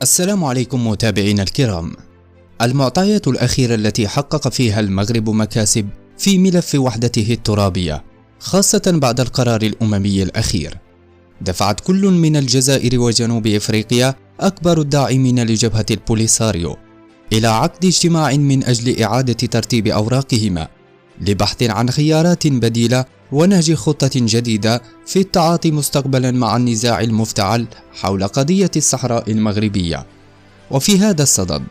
السلام عليكم متابعينا الكرام. المعطيات الأخيرة التي حقق فيها المغرب مكاسب في ملف وحدته الترابية، خاصة بعد القرار الأممي الأخير، دفعت كل من الجزائر وجنوب إفريقيا أكبر الداعمين لجبهة البوليساريو إلى عقد اجتماع من أجل إعادة ترتيب أوراقهما لبحث عن خيارات بديلة ونهج خطة جديدة في التعاطي مستقبلا مع النزاع المفتعل حول قضية الصحراء المغربية. وفي هذا الصدد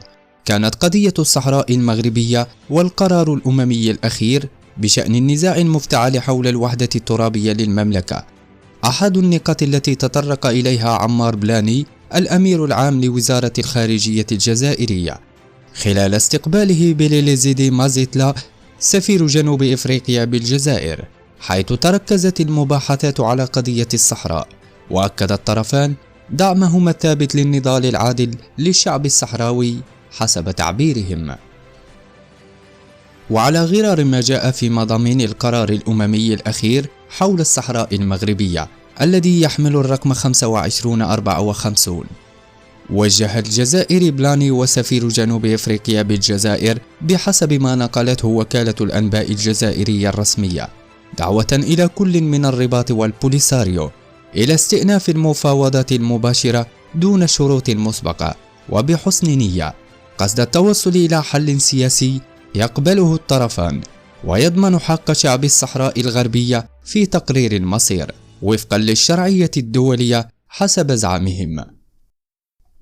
كانت قضية الصحراء المغربية والقرار الأممي الأخير بشأن النزاع المفتعل حول الوحدة الترابية للمملكة أحد النقاط التي تطرق إليها عمار بلاني الأمير العام لوزارة الخارجية الجزائرية خلال استقباله بليليزي دي مازيتلا سفير جنوب إفريقيا بالجزائر، حيث تركزت المباحثات على قضية الصحراء، وأكد الطرفان دعمهما الثابت للنضال العادل للشعب الصحراوي حسب تعبيرهم. وعلى غرار ما جاء في مضامين القرار الأممي الأخير حول الصحراء المغربية الذي يحمل الرقم 2554، وجه الجزائري بلاني وسفير جنوب إفريقيا بالجزائر بحسب ما نقلته وكالة الأنباء الجزائرية الرسمية دعوة إلى كل من الرباط والبوليساريو إلى استئناف المفاوضات المباشرة دون شروط مسبقة وبحسن نية، قصد التوصل إلى حل سياسي يقبله الطرفان ويضمن حق شعب الصحراء الغربية في تقرير المصير وفقا للشرعية الدولية حسب زعمهم.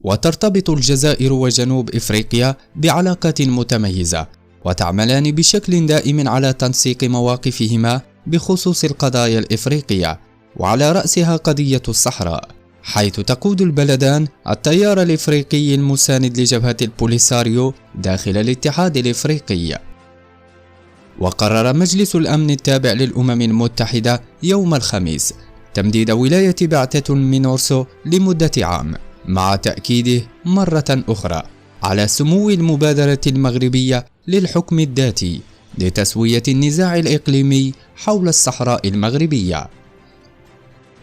وترتبط الجزائر وجنوب إفريقيا بعلاقات متميزة، وتعملان بشكل دائم على تنسيق مواقفهما بخصوص القضايا الإفريقية، وعلى رأسها قضية الصحراء، حيث تقود البلدان التيار الإفريقي المساند لجبهة البوليساريو داخل الاتحاد الإفريقي. وقرر مجلس الأمن التابع للأمم المتحدة يوم الخميس تمديد ولاية بعثة مينورسو لمدة عام، مع تأكيده مرة أخرى على سمو المبادرة المغربية للحكم الذاتي لتسوية النزاع الإقليمي حول الصحراء المغربية.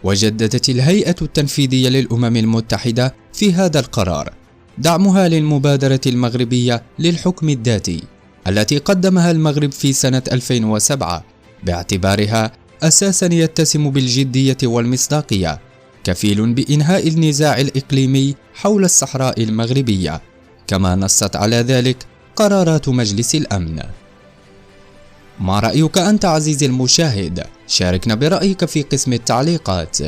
وجددت الهيئة التنفيذية للأمم المتحدة في هذا القرار دعمها للمبادرة المغربية للحكم الذاتي التي قدمها المغرب في سنة 2007 باعتبارها أساسا يتسم بالجدية والمصداقية، كفيل بإنهاء النزاع الإقليمي حول الصحراء المغربية، كما نصت على ذلك قرارات مجلس الأمن. ما رأيك أنت عزيزي المشاهد؟ شاركنا برأيك في قسم التعليقات.